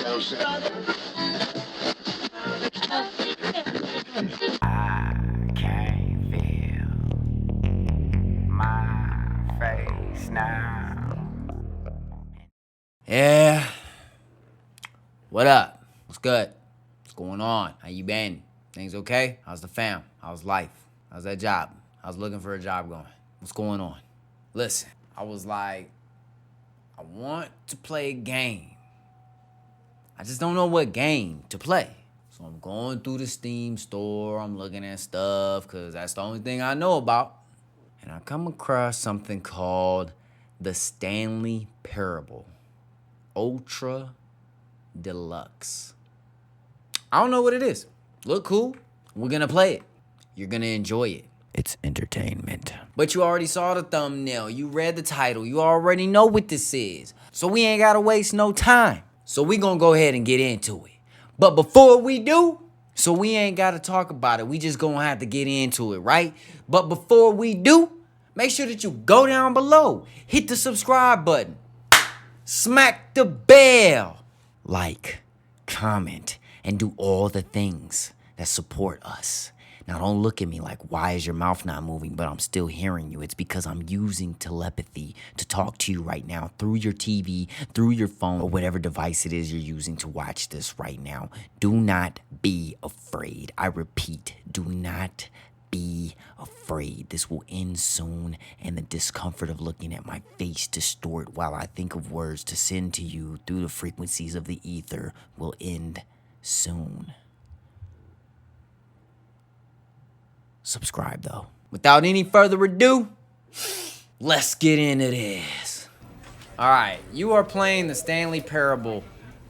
I can't feel my face now. Yeah. What up? What's good? What's going on? How you been? Things okay? How's the fam? How's life? How's that job? How's looking for a job going? What's going on? Listen, I was like, I want to play a game. I just don't know what game to play. So I'm going through the Steam store. I'm looking at stuff because that's the only thing I know about. And I come across something called the Stanley Parable Ultra Deluxe. I don't know what it is. Look cool. We're going to play it. You're going to enjoy it. It's entertainment. But you already saw the thumbnail. You read the title. You already know what this is. So we ain't got to waste no time. So we going to go ahead and get into it. But before we do, so we ain't got to talk about it. We just going to have to get into it, right? But before we do, make sure that you go down below. Hit the subscribe button. Smack the bell. Like, comment, and do all the things that support us. Now, don't look at me like, why is your mouth not moving, but I'm still hearing you. It's because I'm using telepathy to talk to you right now through your TV, through your phone, or whatever device it is you're using to watch this right now. Do not be afraid. I repeat, do not be afraid. This will end soon, and the discomfort of looking at my face distort while I think of words to send to you through the frequencies of the ether will end soon. Subscribe, though. Without any further ado, let's get into this. All right, you are playing the Stanley Parable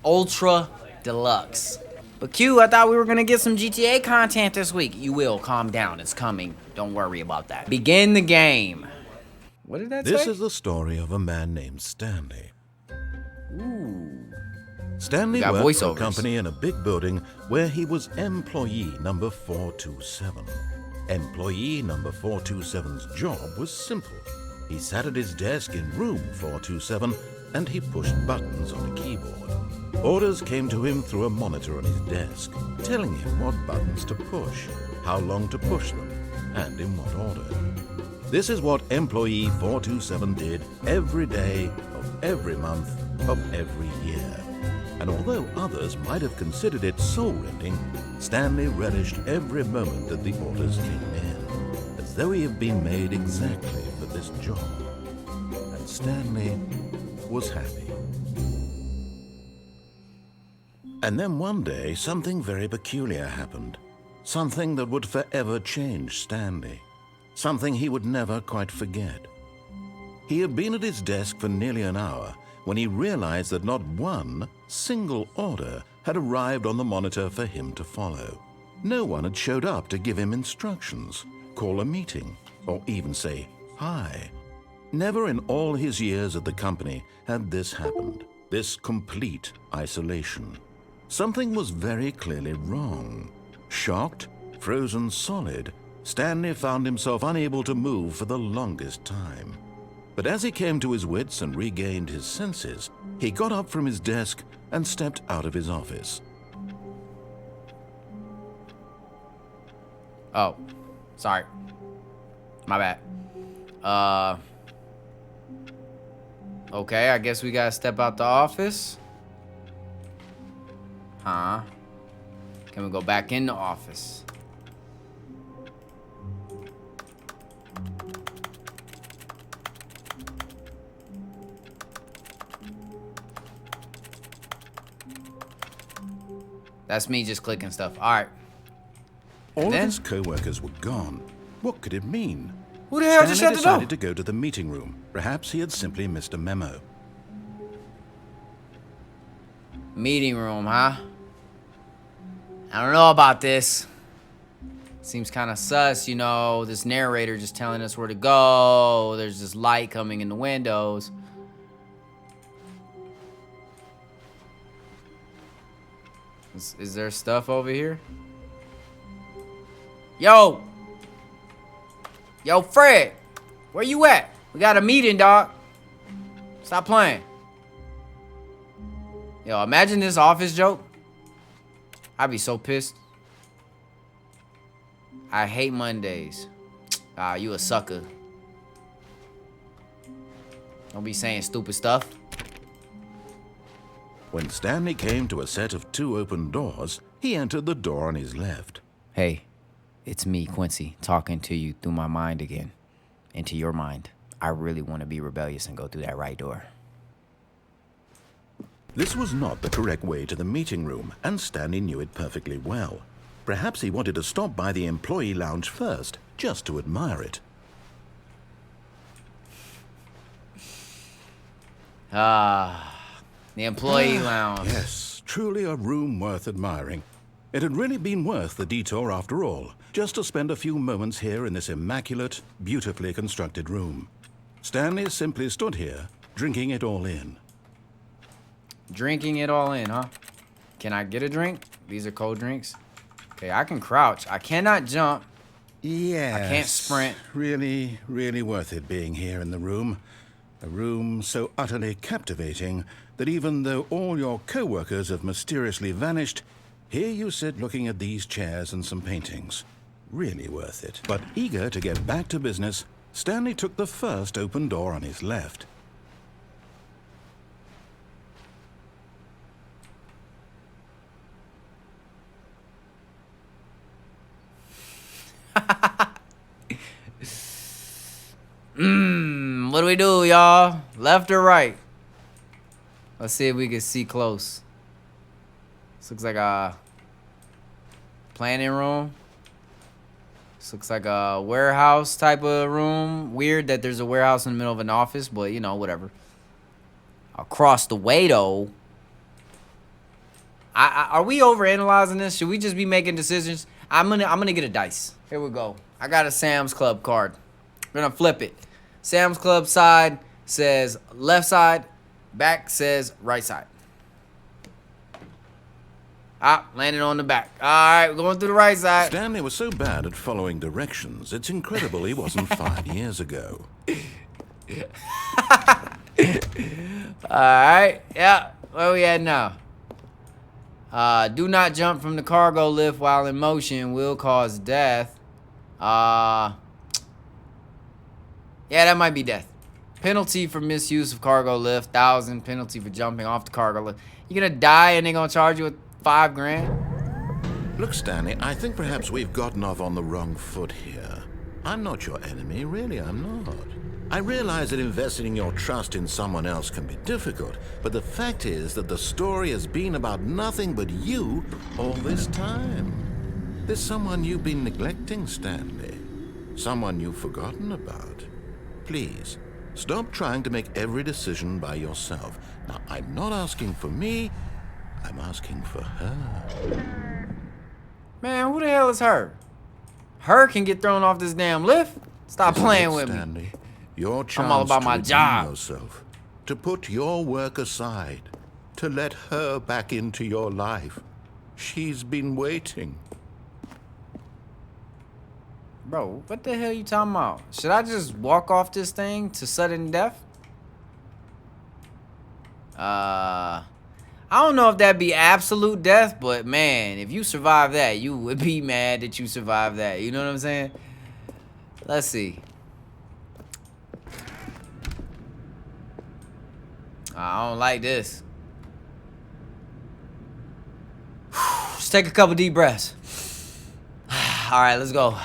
Ultra Deluxe. But Q, I thought we were gonna get some GTA content this week. You will, calm down, it's coming. Don't worry about that. Begin the game. What did that say? This is the story of a man named Stanley. Ooh. Stanley Got worked for a voiceovers. company in a big building where he was employee number 427. Employee number 427's job was simple. He sat at his desk in room 427 and he pushed buttons on a keyboard. Orders came to him through a monitor on his desk, telling him what buttons to push, how long to push them, and in what order. This is what employee 427 did every day of every month of every year. And although others might have considered it soul-rending, Stanley relished every moment that the orders came in, as though he had been made exactly for this job. And Stanley was happy. And then one day, something very peculiar happened. Something that would forever change Stanley. Something he would never quite forget. He had been at his desk for nearly an hour when he realized that not one single order had arrived on the monitor for him to follow. No one had showed up to give him instructions, call a meeting, or even say hi. Never in all his years at the company had this happened, this complete isolation. Something was very clearly wrong. Shocked, frozen solid, Stanley found himself unable to move for the longest time. But as he came to his wits and regained his senses, he got up from his desk and stepped out of his office. Oh, sorry. My bad. Okay, I guess we gotta step out the office. Huh? Can we go back in the office? That's me just clicking stuff. All right. All then? of his co-workers were gone. What could it mean? Who the hell just Stanley shut the door? decided to go to the meeting room. Perhaps he had simply missed a memo. Meeting room, huh? I don't know about this. Seems kind of sus, you know, this narrator just telling us where to go. There's this light coming in the windows. Is there stuff over here? Yo! Yo, Fred! Where you at? We got a meeting, dog. Stop playing. Yo, imagine this office joke. I'd be so pissed. I hate Mondays. Ah, you a sucker. Don't be saying stupid stuff. When Stanley came to a set of 2 open doors, he entered the door on his left. Hey, it's me, Quincy, talking to you through my mind again. Into your mind. I really want to be rebellious and go through that right door. This was not the correct way to the meeting room, and Stanley knew it perfectly well. Perhaps he wanted to stop by the employee lounge first, just to admire it. The employee lounge. Yes, truly a room worth admiring. It had really been worth the detour after all, just to spend a few moments here in this immaculate, beautifully constructed room. Stanley simply stood here, drinking it all in. Drinking it all in, huh? Can I get a drink? These are cold drinks. Okay, I can crouch. I cannot jump. Yes. I can't sprint. Really, really worth it being here in the room. A room so utterly captivating that even though all your co-workers have mysteriously vanished, here you sit looking at these chairs and some paintings. Really worth it. But eager to get back to business, Stanley took the first open door on his left. What do we do, y'all? Left or right? Let's see if we can see close. This looks like a planning room. This looks like a warehouse type of room. Weird that there's a warehouse in the middle of an office, but you know, whatever. Across the way, though. Are we overanalyzing this? Should we just be making decisions? I'm gonna get a dice. Here we go. I got a Sam's Club card. We're gonna flip it. Sam's Club side says left side, back says right side. Landed on the back. All right, we're going through the right side. Stanley was so bad at following directions, it's incredible he wasn't 5 years ago. All right, yeah, where we at now? Do not jump from the cargo lift while in motion will cause death. Yeah, that might be death. Penalty for misuse of cargo lift, 1,000. Penalty for jumping off the cargo lift. You're gonna die and they're gonna charge you with $5 grand? Look, Stanley, I think perhaps we've gotten off on the wrong foot here. I'm not your enemy, really, I'm not. I realize that investing your trust in someone else can be difficult, but the fact is that the story has been about nothing but you all this time. There's someone you've been neglecting, Stanley. Someone you've forgotten about. Please, stop trying to make every decision by yourself. Now, I'm not asking for me, I'm asking for her. Man, who the hell is her? Her can get thrown off this damn lift? Stop playing with Stanley, me. Your chance I'm all about my to redeem job. yourself, to put your work aside, to let her back into your life. She's been waiting. Bro, what the hell you talking about? Should I just walk off this thing to sudden death? I don't know if that'd be absolute death, but man, if you survive that, you would be mad that you survived that. You know what I'm saying? Let's see. I don't like this. Just take a couple deep breaths. All right, let's go.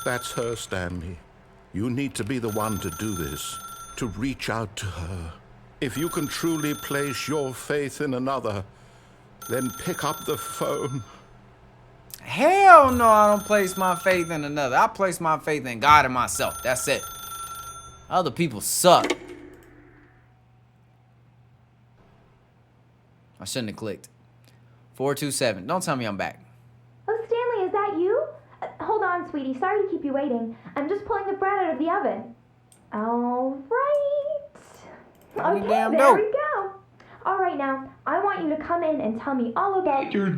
That's her, Stanley. You need to be the one to do this, to reach out to her. If you can truly place your faith in another, then pick up the phone. Hell no, I don't place my faith in another. I place my faith in God and myself. That's it. Other people suck. I shouldn't have clicked. 427. Don't tell me I'm back. Oh, Stanley, is that you? Hold on, sweetie. Sorry to keep you waiting. I'm just pulling the bread out of the oven. All right. Pretty Okay, damn there dope. we go. All right, now, I want you to come in and tell me all about your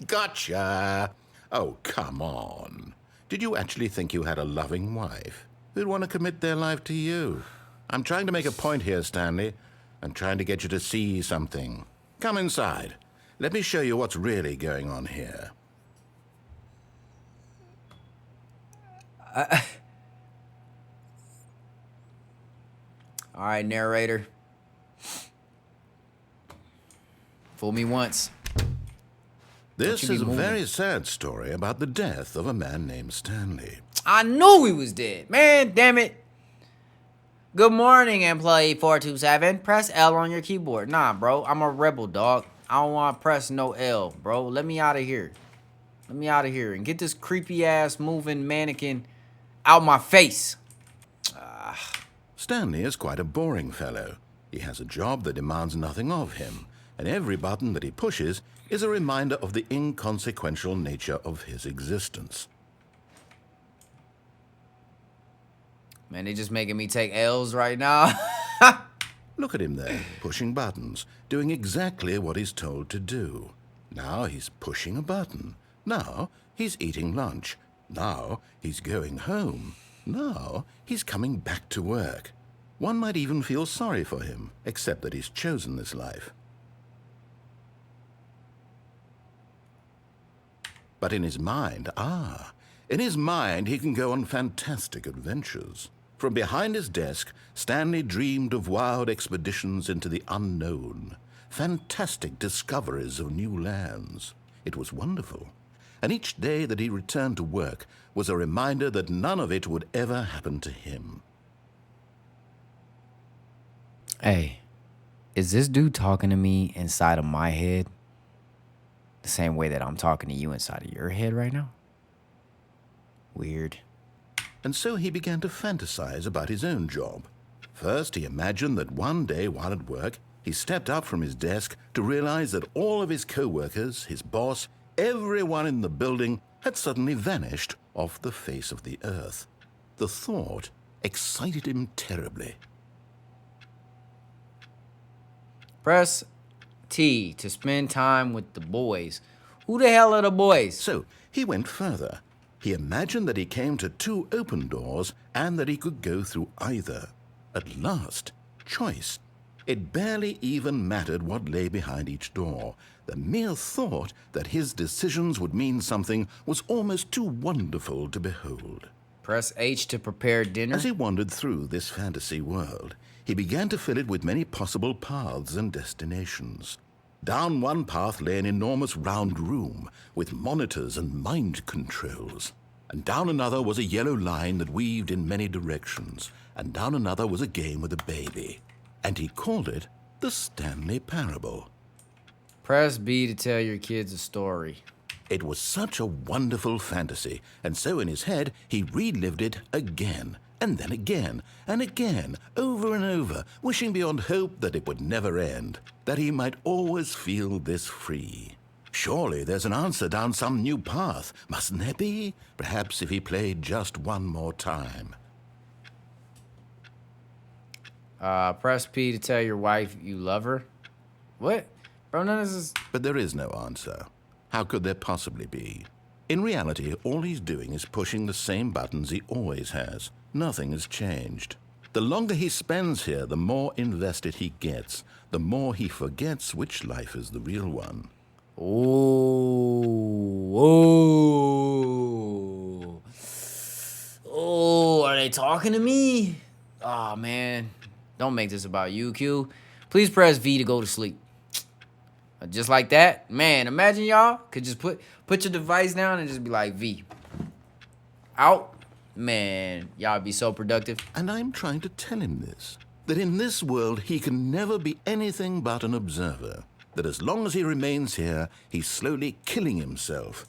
Gotcha. Oh, come on. Did you actually think you had a loving wife who'd want to commit their life to you? I'm trying to make a point here, Stanley. I'm trying to get you to see something. Come inside. Let me show you what's really going on here. All right, narrator. Fool me once. This is a very sad story about the death of a man named Stanley. I knew he was dead. Man, damn it. Good morning, employee 427. Press L on your keyboard. Nah, bro. I'm a rebel, dog. I don't want to press no L, bro. Let me out of here. Let me out of here and get this creepy-ass moving mannequin out my face. Stanley is quite a boring fellow. He has a job that demands nothing of him, and every button that he pushes is a reminder of the inconsequential nature of his existence. Man, they just making me take L's right now. Look at him there, pushing buttons, doing exactly what he's told to do. Now he's pushing a button. Now he's eating lunch. Now he's going home. Now he's coming back to work. One might even feel sorry for him, except that he's chosen this life. But in his mind, he can go on fantastic adventures. From behind his desk, Stanley dreamed of wild expeditions into the unknown, fantastic discoveries of new lands. It was wonderful. And each day that he returned to work was a reminder that none of it would ever happen to him. Hey, is this dude talking to me inside of my head the same way that I'm talking to you inside of your head right now? Weird. And so he began to fantasize about his own job. First, he imagined that one day while at work, he stepped up from his desk to realize that all of his co-workers, his boss, everyone in the building had suddenly vanished off the face of the earth. The thought excited him terribly. Press T to spend time with the boys. Who the hell are the boys? So he went further. He imagined that he came to 2 open doors and that he could go through either. At last, choice. It barely even mattered what lay behind each door. The mere thought that his decisions would mean something was almost too wonderful to behold. Press H to prepare dinner. As he wandered through this fantasy world, he began to fill it with many possible paths and destinations. Down one path lay an enormous round room with monitors and mind controls. And down another was a yellow line that weaved in many directions. And down another was a game with a baby. And he called it the Stanley Parable. Press B to tell your kids a story. It was such a wonderful fantasy, and so in his head he relived it again, and then again, and again, over and over, wishing beyond hope that it would never end, that he might always feel this free. Surely there's an answer down some new path, mustn't there be? Perhaps if he played just one more time. Press P to tell your wife you love her. What? Bro, none of this is... But there is no answer. How could there possibly be? In reality, all he's doing is pushing the same buttons he always has. Nothing has changed. The longer he spends here, the more invested he gets, the more he forgets which life is the real one. Oh, are they talking to me? Oh, man. Don't make this about you, Q. Please press V to go to sleep. Just like that. Man, imagine y'all could just put your device down and just be like, V. Out. Man, y'all be so productive. And I'm trying to tell him this, that in this world he can never be anything but an observer, that as long as he remains here, he's slowly killing himself.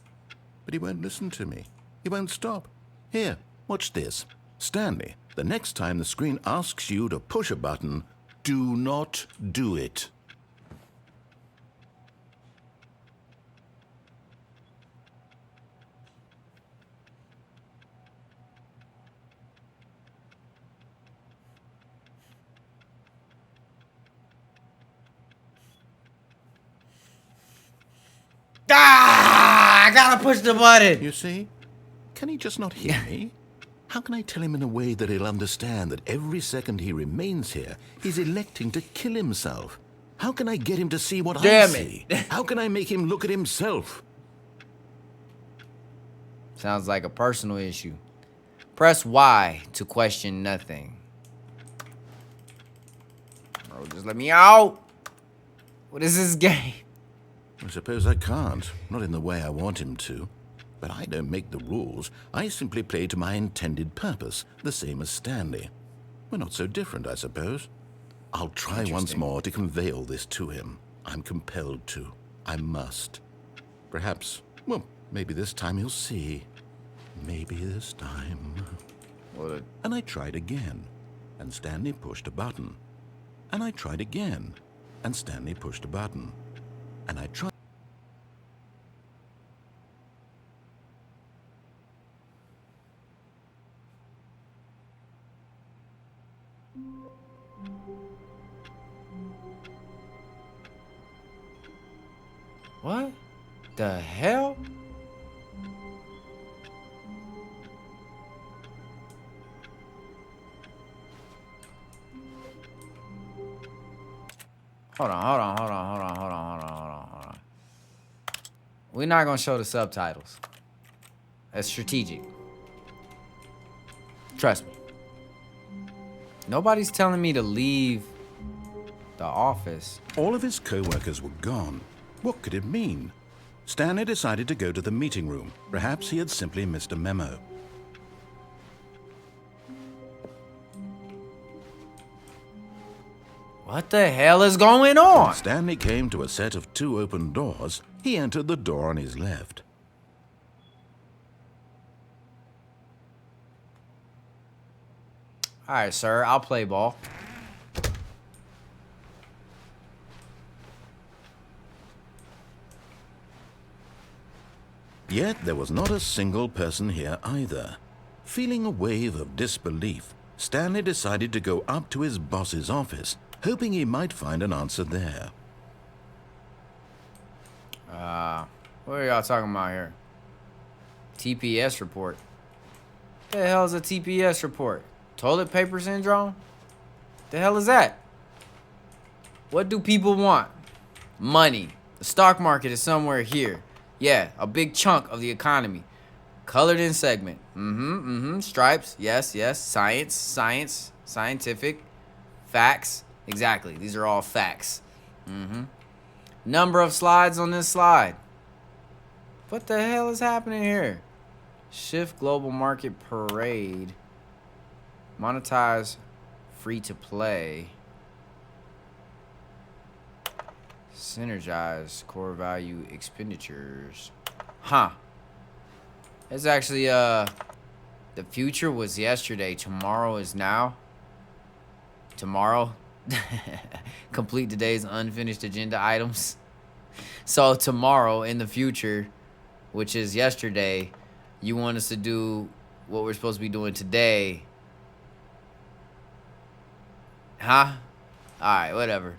But he won't listen to me. He won't stop. Here, watch this. Stanley, the next time the screen asks you to push a button, do not do it. I gotta push the button. You see? Can he just not hear me? How can I tell him in a way that he'll understand that every second he remains here, he's electing to kill himself? How can I get him to see what I see? How can I make him look at himself? Sounds like a personal issue. Press Y to question nothing. Bro, just let me out. What is this game? I suppose I can't. Not in the way I want him to. But I don't make the rules. I simply play to my intended purpose, the same as Stanley. We're not so different, I suppose. I'll try once more to convey all this to him. I'm compelled to. I must. Perhaps, well, maybe this time he'll see. Maybe this time. And I tried again, and Stanley pushed a button. And I tried again, and Stanley pushed a button. And I tried. What the hell? Hold on. We're not gonna show the subtitles. That's strategic. Trust me. Nobody's telling me to leave the office. All of his co-workers were gone. What could it mean? Stanley decided to go to the meeting room. Perhaps he had simply missed a memo. What the hell is going on? When Stanley came to a set of 2 open doors. He entered the door on his left. All right, sir, I'll play ball. Yet there was not a single person here either. Feeling a wave of disbelief, Stanley decided to go up to his boss's office, hoping he might find an answer there. What are y'all talking about here? TPS report. What the hell is a TPS report? Toilet paper syndrome? The hell is that? What do people want? Money. The stock market is somewhere here. Yeah, a big chunk of the economy. Colored in segment. Stripes. Yes. Science. Scientific. Facts. Exactly. These are all facts. Number of slides on this slide. What the hell is happening here? Shift global market parade. Monetize free to play. Synergize core value expenditures. Huh. It's actually the future was yesterday. Tomorrow is now. Tomorrow. Complete today's unfinished agenda items. So tomorrow in the future, which is yesterday, you want us to do what we're supposed to be doing today. Huh? Alright, whatever.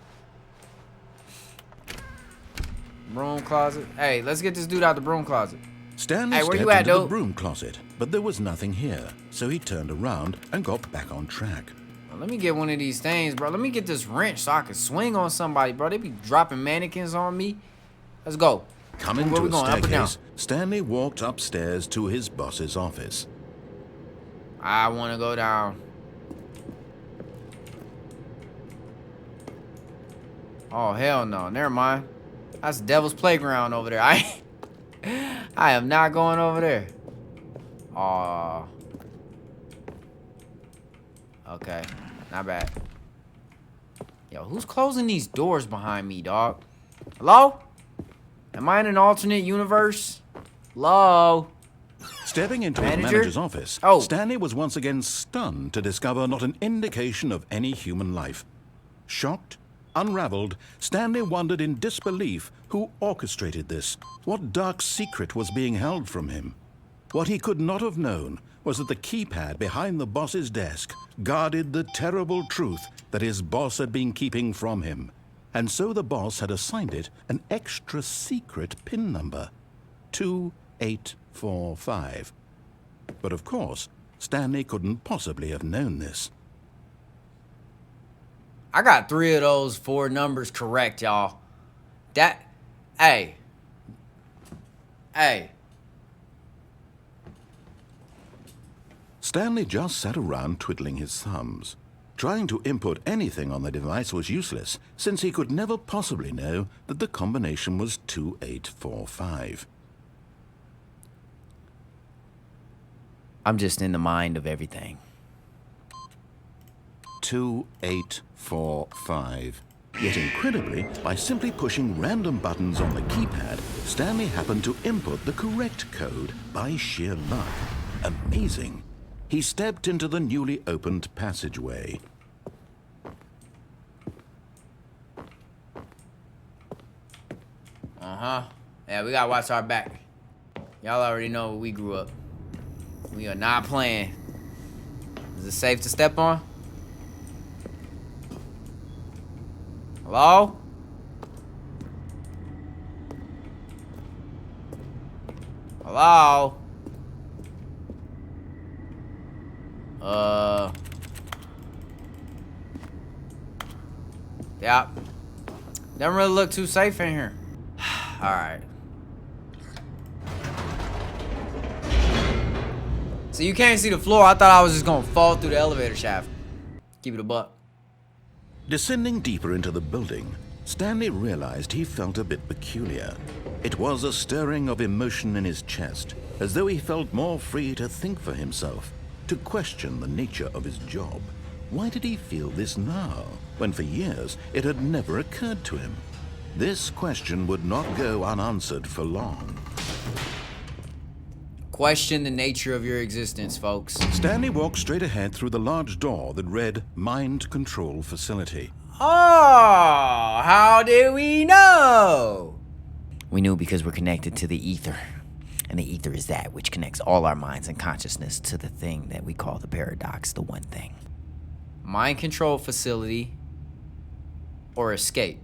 Broom closet. Hey, let's get this dude out the broom closet. Stanley stepped into the broom closet, but there was nothing here, so he turned around and got back on track. Well, let me get one of these things, bro. Let me get this wrench so I can swing on somebody, bro. They be dropping mannequins on me. Let's go. Coming to a staircase, Stanley walked upstairs to his boss's office. I want to go down. Oh, hell no. Never mind. That's Devil's Playground over there. I am not going over there. Aw. Okay. Not bad. Yo, who's closing these doors behind me, dog? Hello? Am I in an alternate universe? Hello? Stepping into his manager's office, Stanley was once again stunned to discover not an indication of any human life. Shocked, unraveled, Stanley wondered in disbelief who orchestrated this. What dark secret was being held from him? What he could not have known was that the keypad behind the boss's desk guarded the terrible truth that his boss had been keeping from him. And so the boss had assigned it an extra secret PIN number, 2845. But of course, Stanley couldn't possibly have known this. I got 3 of those 4 numbers correct, y'all. Hey. Stanley just sat around twiddling his thumbs. Trying to input anything on the device was useless, since he could never possibly know that the combination was 2845. I'm just in the mind of everything. 2845. Yet incredibly, by simply pushing random buttons on the keypad, Stanley happened to input the correct code by sheer luck. Amazing. He stepped into the newly opened passageway. Yeah, we gotta watch our back. Y'all already know where we grew up. We are not playing. Is it safe to step on? Hello? Hello? Yeah. Doesn't really look too safe in here. Alright. So you can't see the floor. I thought I was just gonna fall through the elevator shaft. Keep it a buck. Descending deeper into the building, Stanley realized he felt a bit peculiar. It was a stirring of emotion in his chest, as though he felt more free to think for himself, to question the nature of his job. Why did he feel this now, when for years it had never occurred to him? This question would not go unanswered for long. Question the nature of your existence, folks. Stanley walked straight ahead through the large door that read Mind Control Facility. Oh, how did we know? We knew because we're connected to the ether. And the ether is that which connects all our minds and consciousness to the thing that we call the paradox, the one thing. Mind control facility or escape.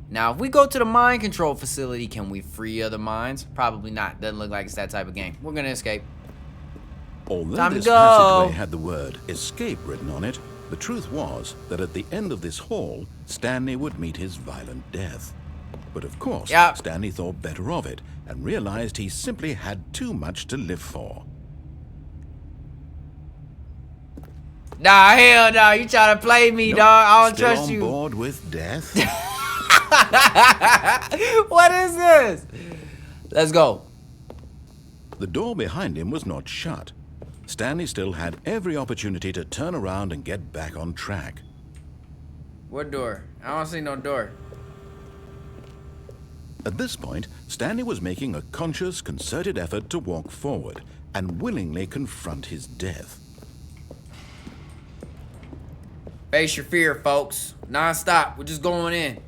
Now, if we go to the mind control facility, can we free other minds? Probably not. Doesn't look like it's that type of game. We're gonna escape. Although Time to this go. passageway had the word escape written on it, the truth was that at the end of this hall, Stanley would meet his violent death. But of course, Yep. Stanley thought better of it and realized he simply had too much to live for. Nah, hell no. You trying to play me, Nope. dog. I don't Still trust on you. board with death? What is this? Let's go. The door behind him was not shut. Stanley still had every opportunity to turn around and get back on track. What door? I don't see no door. At this point, Stanley was making a conscious, concerted effort to walk forward and willingly confront his death. Face your fear, folks. Non-stop. We're just going in.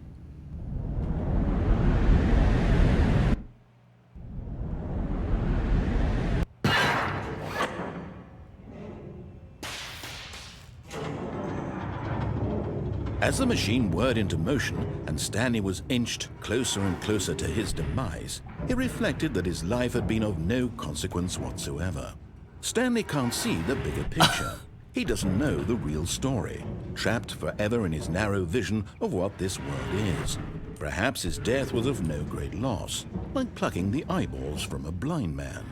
As the machine whirred into motion and Stanley was inched closer and closer to his demise, he reflected that his life had been of no consequence whatsoever. Stanley can't see the bigger picture. He doesn't know the real story, trapped forever in his narrow vision of what this world is. Perhaps his death was of no great loss, like plucking the eyeballs from a blind man.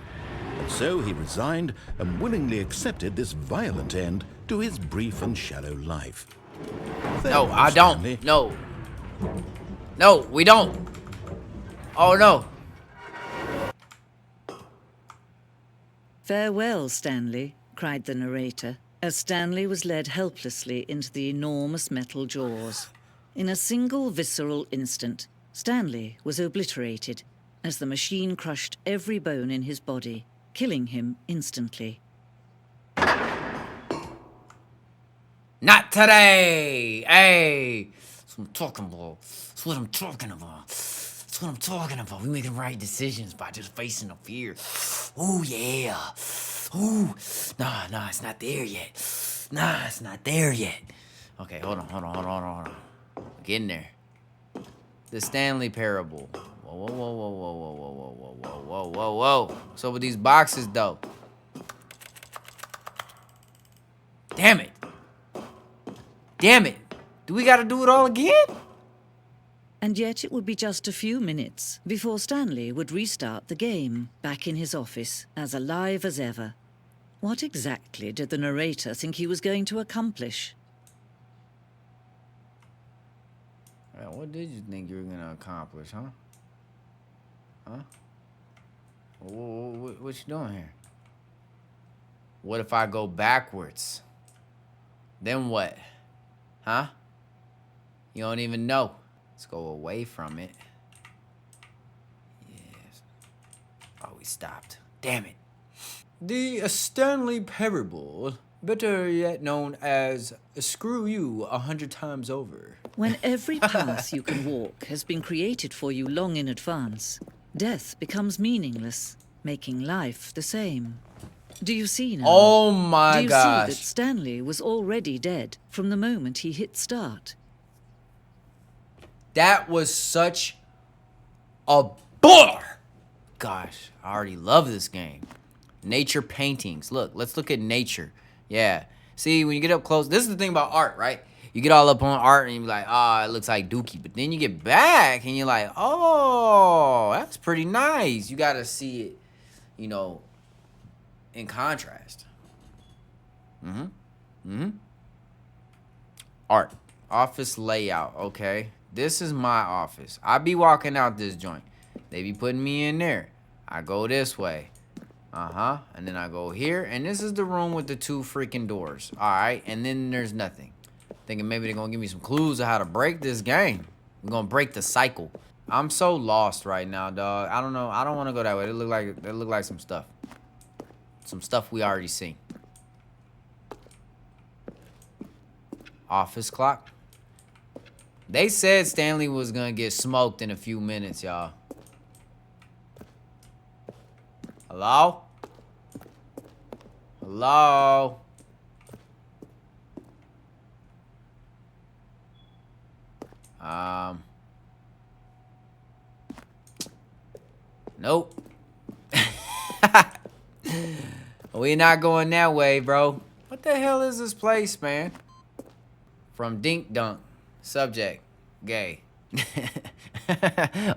And so he resigned and willingly accepted this violent end to his brief and shallow life. No, Farewell, I don't. Stanley. No. No, we don't. Oh, no. "Farewell, Stanley," cried the narrator, as Stanley was led helplessly into the enormous metal jaws. In a single visceral instant, Stanley was obliterated as the machine crushed every bone in his body, killing him instantly. Not today. Hey. That's what I'm talking about. That's what I'm talking about. That's what I'm talking about. We making right decisions by just facing the fear. Oh, yeah. Ooh. Nah, it's not there yet. Nah, it's not there yet. Okay, hold on. Get in there. The Stanley Parable. Whoa, whoa, whoa, whoa, whoa, whoa, whoa, whoa, whoa, whoa, whoa, whoa. What's up with these boxes, though? Damn it. Damn it. Do we gotta do it all again? And yet it would be just a few minutes before Stanley would restart the game, back in his office, as alive as ever. What exactly did the narrator think he was going to accomplish? What did you think you were gonna accomplish, huh? Huh? What you doing here? What if I go backwards? Then what? Huh? You don't even know. Let's go away from it. Yes. Oh, we stopped. Damn it. The Stanley Parable, better yet known as Screw You 100 Times Over. When every path you can walk has been created for you long in advance, death becomes meaningless, making life the same. Do you see now? Oh my gosh. Do you gosh. see that Stanley was already dead from the moment he hit start? That was such a bore. Gosh, I already love this game. Nature paintings. Look, let's look at nature. Yeah. See, when you get up close, this is the thing about art, right? You get all up on art and you're like, oh, it looks like dookie. But then you get back and you're like, oh, that's pretty nice. You got to see it, you know, in contrast. Art. Office layout. Okay. This is my office. I be walking out this joint. They be putting me in there. I go this way. And then I go here. And this is the room with the 2 freaking doors. All right. And then there's nothing. Thinking maybe they're going to give me some clues of how to break this game. We're going to break the cycle. I'm so lost right now, dog. I don't know. I don't want to go that way. It look like some stuff. Some stuff we already seen. Office clock. They said Stanley was going to get smoked in a few minutes, y'all. Hello? Hello? Nope. We not going that way, bro. What the hell is this place, man? From Dink Dunk. Subject. Gay.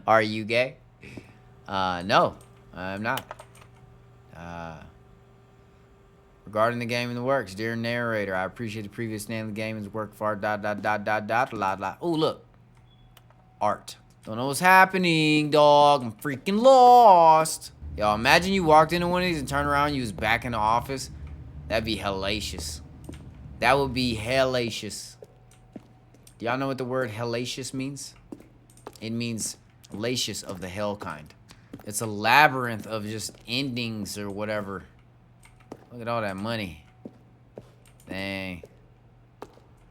Are you gay? No. I'm not. Regarding the game in the works, dear narrator, I appreciate the previous Stanley Game's work for Oh, look. Art. Don't know what's happening, dog. I'm freaking lost. Yo, imagine you walked into one of these and turned around and you was back in the office. That'd be hellacious. That would be hellacious. Do y'all know what the word hellacious means? It means lacious of the hell kind. It's a labyrinth of just endings or whatever. Look at all that money. Dang.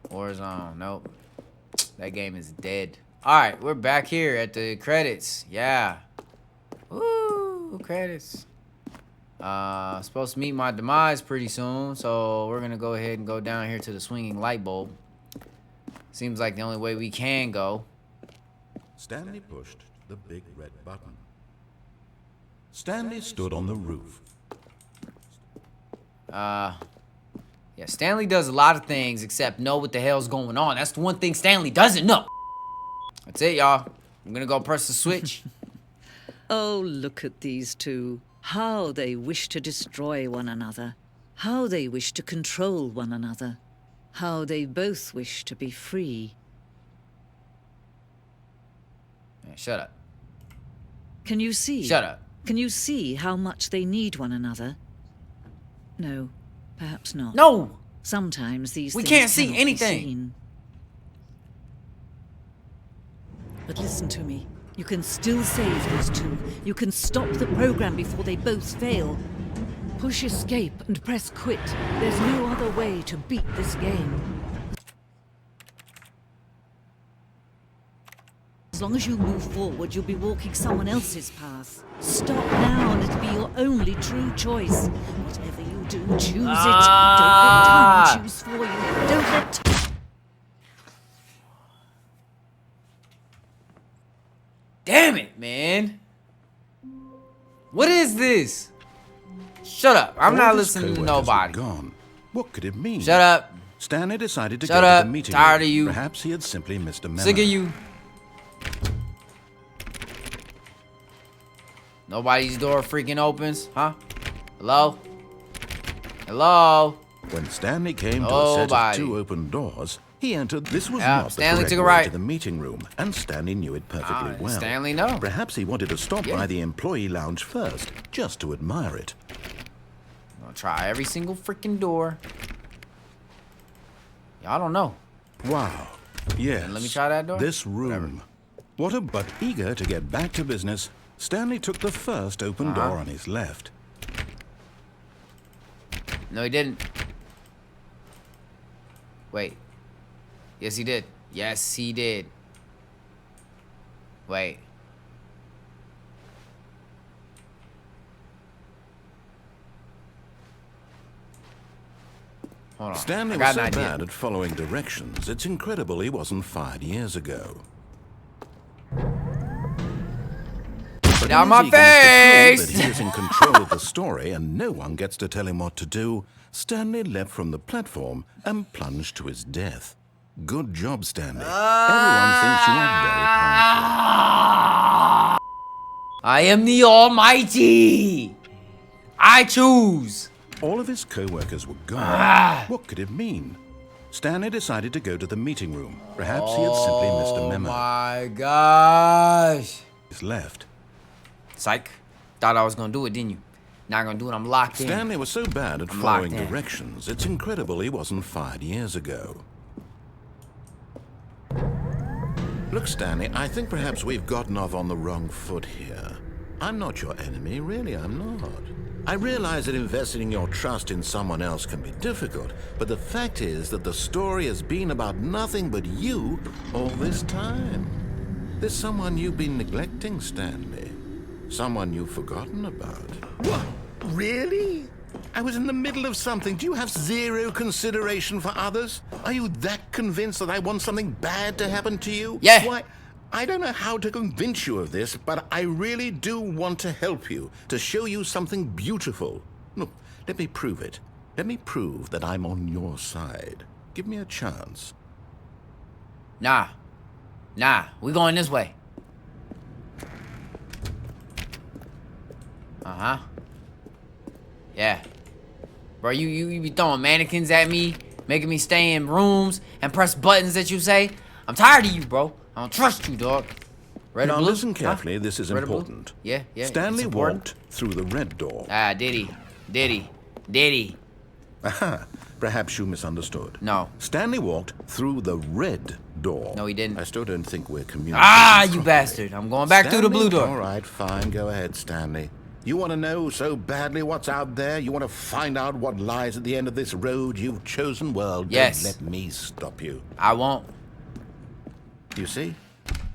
Warzone. Nope. That game is dead. Alright, we're back here at the credits. Yeah. Woo, credits. Supposed to meet my demise pretty soon, so we're gonna go ahead and go down here to the swinging light bulb. Seems like the only way we can go. Stanley pushed the big red button. Stanley stood on the roof. Yeah, Stanley does a lot of things except know what the hell's going on. That's the one thing Stanley doesn't know. That's it, y'all. I'm gonna go press the switch. Oh, look at these two. How they wish to destroy one another. How they wish to control one another. How they both wish to be free. Man, shut up. Can you see? Shut up. Can you see how much they need one another? No, perhaps not. No! Sometimes these We things can't see cannot be anything. seen. But listen to me. You can still save those two. You can stop the program before they both fail. Push escape and press quit. There's no other way to beat this game. As long as you move forward, you'll be walking someone else's path. Stop now and it'll be your only true choice. Whatever you do, choose it. Don't let time choose for you. Don't let Damn it, man. man. What is this? Shut up. I'm not All his listening to co-workers were nobody. gone. What could it mean? Shut up. Stanley decided to Shut go up. to the meeting Tired room. of you. Perhaps he had simply missed a memo. Sick of you. Nobody's door freaking opens, huh? Hello? Hello? When Stanley came to a set of Nobody. 2 open doors, he entered. This was Yeah, not Stanley the took correct a way right. to the meeting room, and Stanley knew it perfectly well. Stanley, no. Perhaps he wanted to stop Yeah. by the employee lounge first, just to admire it. I'll try every single freaking door. Y'all don't know. Wow. Yes. Let me try that door. This room. But eager to get back to business, Stanley took the first open door on his left. No, he didn't. Wait. Yes, he did. Yes, he did. Wait. Hold on. Stanley I was got so an idea. bad at following directions, it's incredible he wasn't fired years ago. But Down in my his eagerness to prove face! that he is in control of the story and no one gets to tell him what to do, Stanley leapt from the platform and plunged to his death. Good job, Stanley. Everyone thinks you are very powerful. I am the Almighty! I choose! All of his co-workers were gone. What could it mean? Stanley decided to go to the meeting room. Perhaps he had simply missed a memo. Oh my gosh. He's left. Psych. Thought I was gonna do it, didn't you? Not gonna do it, I'm locked in. Stanley was so bad at I'm following locked in. directions, it's incredible he wasn't fired years ago. Look, Stanley, I think perhaps we've gotten off on the wrong foot here. I'm not your enemy, really, I'm not. I realize that investing your trust in someone else can be difficult, but the fact is that the story has been about nothing but you all this time. There's someone you've been neglecting, Stanley. Someone you've forgotten about. What? Really? I was in the middle of something. Do you have zero consideration for others? Are you that convinced that I want something bad to happen to you? Yeah. Why, I don't know how to convince you of this, but I really do want to help you, to show you something beautiful. Look, let me prove it. Let me prove that I'm on your side. Give me a chance. Nah, we going this way. Uh-huh. Yeah. Bro, you be throwing mannequins at me, making me stay in rooms and press buttons that you say. I'm tired of you, bro. I don't trust you, dog. Red Now and blue? listen carefully, Huh? this is Red and blue? important. Yeah, Stanley it's important. walked through the red door. Ah, did he? Aha, perhaps you misunderstood. No. Stanley walked through the red door. No, he didn't. I still don't think we're communicating. Ah, you properly. bastard. I'm going back through the blue Stanley? door. All right, fine. Go ahead, Stanley. You want to know so badly what's out there? You want to find out what lies at the end of this road you've chosen? Well, Yes. don't let me stop you. I won't. You see?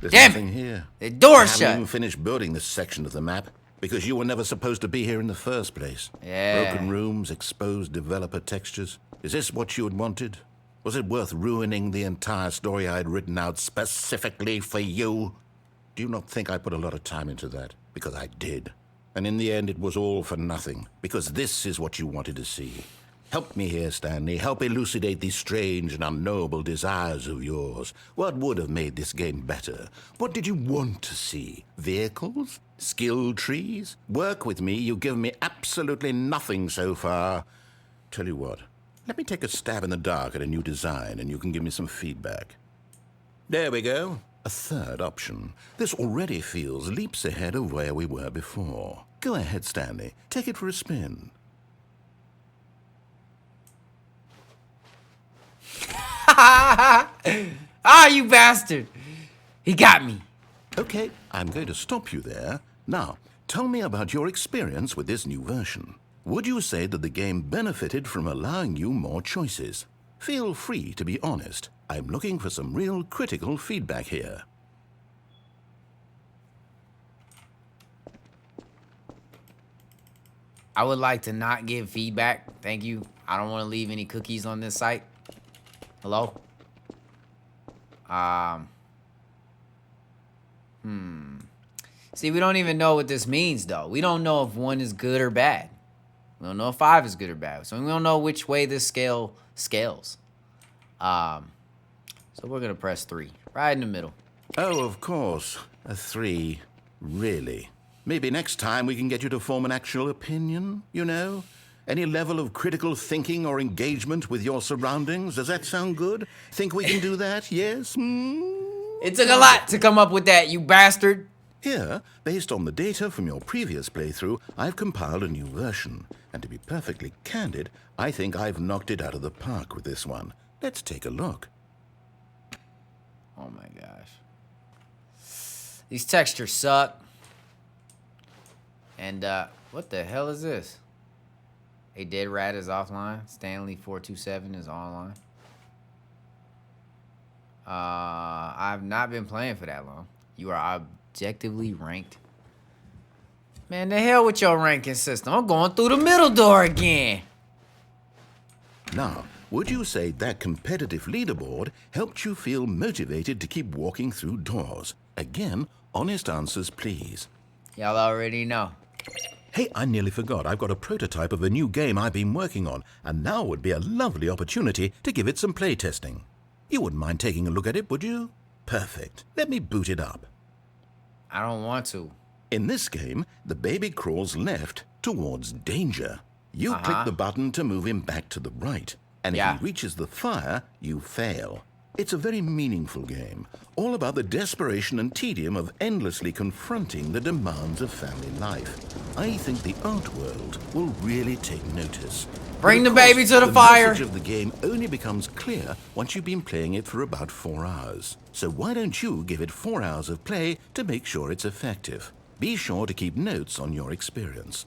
There's Damn nothing here. The door's I haven't shut. even finished building this section of the map because you were never supposed to be here in the first place. Yeah. Broken rooms, exposed developer textures. Is this what you had wanted? Was it worth ruining the entire story I had written out specifically for you? Do you not think I put a lot of time into that? Because I did. And in the end, it was all for nothing. Because this is what you wanted to see. Help me here, Stanley. Help elucidate these strange and unknowable desires of yours. What would have made this game better? What did you want to see? Vehicles? Skill trees? Work with me. You've given me absolutely nothing so far. Tell you what. Let me take a stab in the dark at a new design, and you can give me some feedback. There we go. A third option. This already feels leaps ahead of where we were before. Go ahead, Stanley. Take it for a spin. Ah, you bastard. He got me. Okay, I'm going to stop you there. Now, tell me about your experience with this new version. Would you say that the game benefited from allowing you more choices? Feel free to be honest. I'm looking for some real critical feedback here. I would like to not give feedback. Thank you. I don't want to leave any cookies on this site. Hello? See, we don't even know what this means, though. We don't know if 1 is good or bad. We don't know if 5 is good or bad. So we don't know which way this scale scales. So we're going to press 3. Right in the middle. Oh, of course. A 3. Really? Maybe next time we can get you to form an actual opinion, you know? Any level of critical thinking or engagement with your surroundings? Does that sound good? Think we can do that? Yes? It took a lot to come up with that, you bastard. Here, based on the data from your previous playthrough, I've compiled a new version. And to be perfectly candid, I think I've knocked it out of the park with this one. Let's take a look. Oh my gosh. These textures suck. And, what the hell is this? A dead rat is offline. Stanley 427 is online. I've not been playing for that long. You are objectively ranked. Man, the hell with your ranking system. I'm going through the middle door again. Now, would you say that competitive leaderboard helped you feel motivated to keep walking through doors? Again, honest answers, please. Y'all already know. Hey, I nearly forgot. I've got a prototype of a new game I've been working on, and now would be a lovely opportunity to give it some playtesting. You wouldn't mind taking a look at it, would you? Perfect. Let me boot it up. I don't want to. In this game, the baby crawls left towards danger. You click the button to move him back to the right, and if he reaches the fire, you fail. It's a very meaningful game, all about the desperation and tedium of endlessly confronting the demands of family life. I think the art world will really take notice. Bring But the of course, baby to the fire! The message of the game only becomes clear once you've been playing it for about 4 hours. So why don't you give it 4 hours of play to make sure it's effective? Be sure to keep notes on your experience.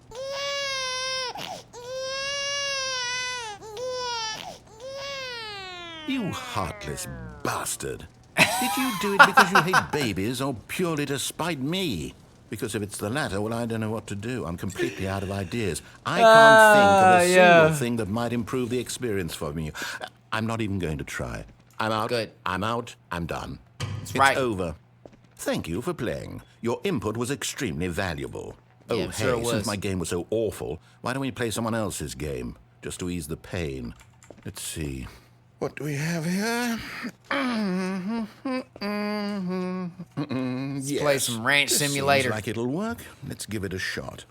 You heartless bastard. Did you do it because you hate babies or purely to spite me? Because if it's the latter, well, I don't know what to do. I'm completely out of ideas. I can't think of a single thing that might improve the experience for me. I'm not even going to try. I'm out. Good. I'm out. I'm done. It's right. over. Thank you for playing. Your input was extremely valuable. Yeah, Oh, I'm hey, sure it was. since my game was so awful, why don't we play someone else's game? Just to ease the pain. Let's see. What do we have here? Let's play some Ranch this Simulator. Seems like it'll work. Let's give it a shot.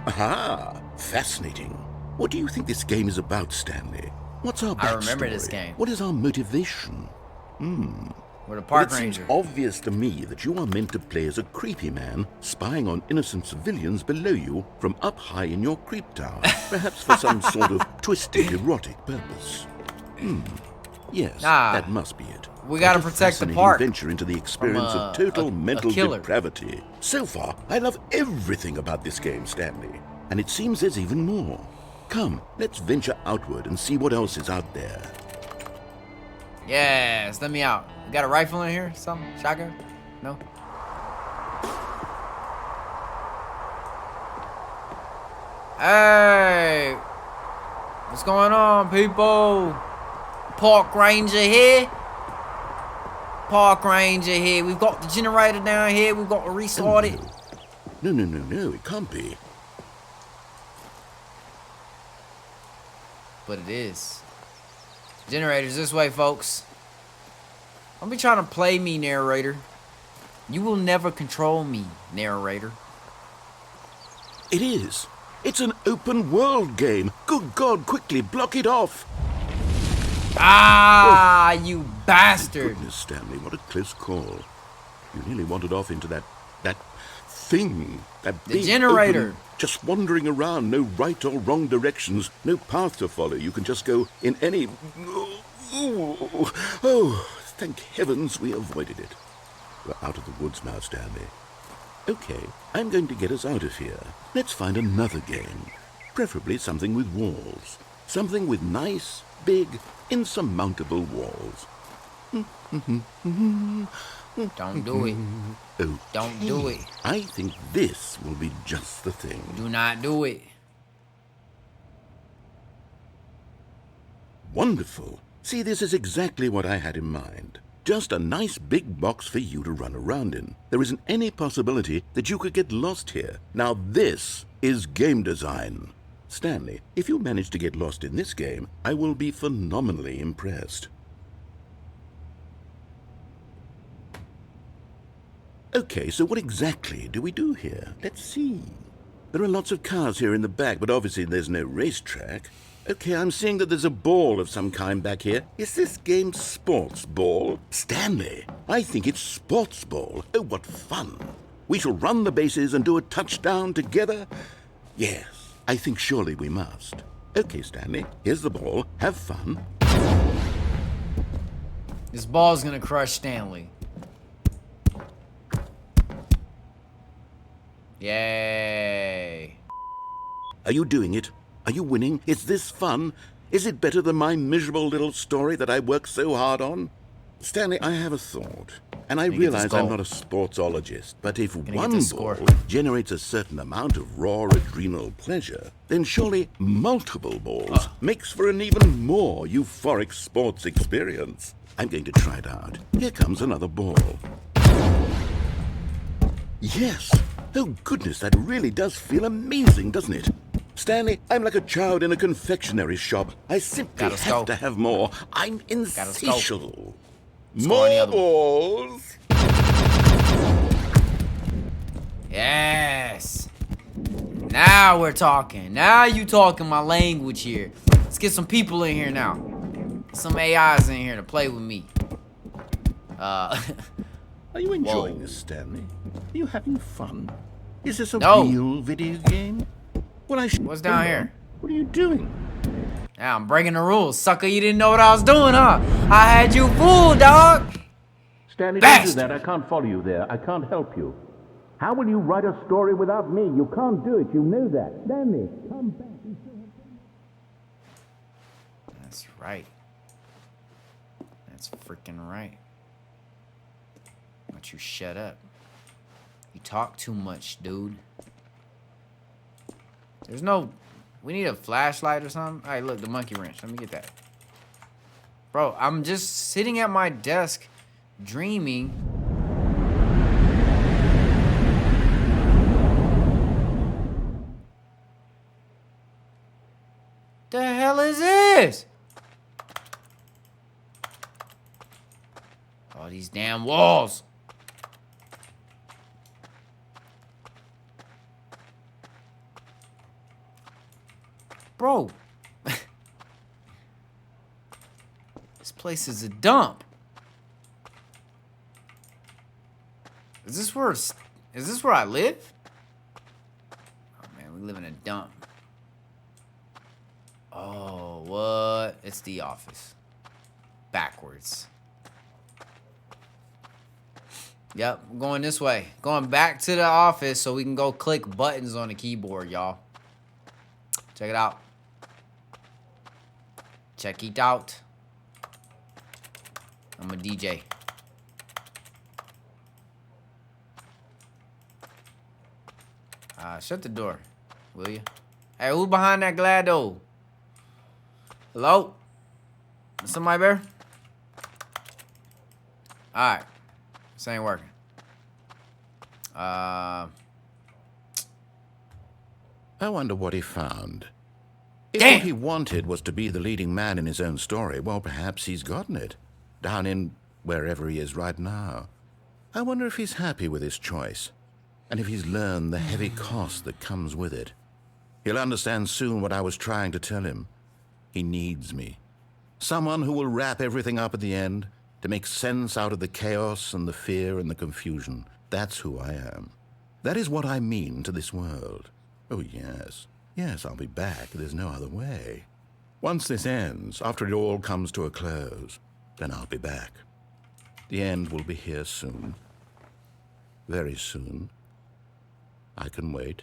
Aha! Fascinating. What do you think this game is about, Stanley? What's our backstory? I remember this game. What is our motivation? We're the Well, park it seems ranger. obvious to me that you are meant to play as a creepy man spying on innocent civilians below you from up high in your creep tower, perhaps for some sort of twisted erotic purpose. Yes, that must be it. We gotta What a protect the fascinating park venture into the experience from of total a mental killer. depravity. So far, I love everything about this game, Stanley, and it seems there's even more. Come, let's venture outward and see what else is out there. Yes, let me out. You got a rifle in here? Something? Shotgun? No? Hey! What's going on, people? Park ranger here. Park ranger here. We've got the generator down here. We've got to restart it. No, it can't be. But it is. Generator's this way, folks. Don't be trying to play me, narrator. You will never control me, narrator. It is. It's an open world game. Good God, quickly block it off. Ah, you bastard. Goodness, Stanley, what a close call. You nearly wandered off into that thing. That The big, generator. open, just wandering around, no right or wrong directions, no path to follow. You can just go in any... Oh, thank heavens we avoided it. We're out of the woods now, Stanley. Okay, I'm going to get us out of here. Let's find another game. Preferably something with walls. Something with nice, big, insurmountable walls. Don't do it. Okay. Don't do it. I think this will be just the thing. Do not do it. Wonderful. See, this is exactly what I had in mind. Just a nice big box for you to run around in. There isn't any possibility that you could get lost here. Now this is game design. Stanley, if you manage to get lost in this game, I will be phenomenally impressed. Okay, so what exactly do we do here? Let's see. There are lots of cars here in the back, but obviously there's no racetrack. Okay, I'm seeing that there's a ball of some kind back here. Is this game sports ball? Stanley, I think it's sports ball. Oh, what fun. We shall run the bases and do a touchdown together? Yes, I think surely we must. Okay, Stanley, here's the ball. Have fun. This ball's gonna crush Stanley. Yay. Are you doing it? Are you winning? Is this fun? Is it better than my miserable little story that I worked so hard on? Stanley, I have a thought. And I realize I'm not a sportsologist, but if one ball generates a certain amount of raw adrenal pleasure, then surely multiple balls makes for an even more euphoric sports experience. I'm going to try it out. Here comes another ball. Yes! Oh goodness, that really does feel amazing, doesn't it? Stanley, I'm like a child in a confectionery shop. I simply have to have more. I'm insatiable. More balls! Yes! Now we're talking. Now you talking my language here. Let's get some people in here now. Some AIs in here to play with me. Are you enjoying this, Stanley? Are you having fun? Is this a No. real video game? Well, What's down here? What are you doing? Yeah, I'm breaking the rules. Sucker, you didn't know what I was doing, huh? I had you fooled, dog. Stanley, Bastard. don't do that. I can't follow you there. I can't help you. How will you write a story without me? You can't do it. You know that. Stanley, come back. That's right. That's freaking right. Why don't you shut up? You talk too much, dude. There's no... We need a flashlight or something. All right, look, the monkey wrench. Let me get that. Bro, I'm just sitting at my desk dreaming. The hell is this? All these damn walls. Bro. This place is a dump. Is this where I live? Oh man, we live in a dump. Oh, what? It's the office. Backwards. Yep, I'm going this way. Going back to the office so we can go click buttons on the keyboard, y'all. Check it out. Check it out. I'm a DJ. Shut the door, will you? Hey, who behind that glad door? Hello? Somebody there? Alright. This ain't working. I wonder what he found. If Damn. what he wanted was to be the leading man in his own story, well, perhaps he's gotten it. Down in wherever he is right now. I wonder if he's happy with his choice. And if he's learned the heavy cost that comes with it. He'll understand soon what I was trying to tell him. He needs me. Someone who will wrap everything up at the end to make sense out of the chaos and the fear and the confusion. That's who I am. That is what I mean to this world. Oh, yes. Yes, I'll be back. There's no other way. Once this ends, after it all comes to a close, then I'll be back. The end will be here soon. Very soon. I can wait.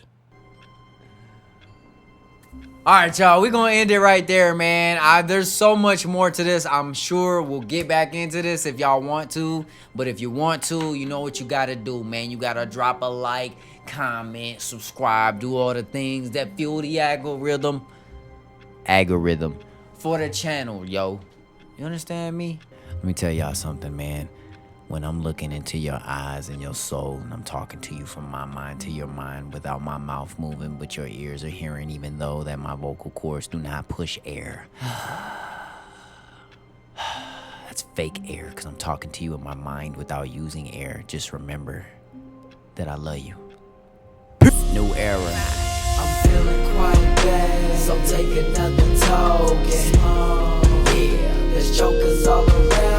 All right, y'all. We're going to end it right there, man. There's so much more to this. I'm sure we'll get back into this if y'all want to. But if you want to, you know what you got to do, man. You got to drop a like, comment, subscribe, do all the things that fuel the algorithm for the channel, yo. You understand me? Let me tell y'all something, man. When I'm looking into your eyes and your soul, and I'm talking to you from my mind to your mind without my mouth moving, but your ears are hearing, even though that my vocal cords do not push air. That's fake air, because I'm talking to you in my mind without using air. Just remember that I love you. New era. I'm feeling quite bad, so take another token. Yeah, there's jokers all around.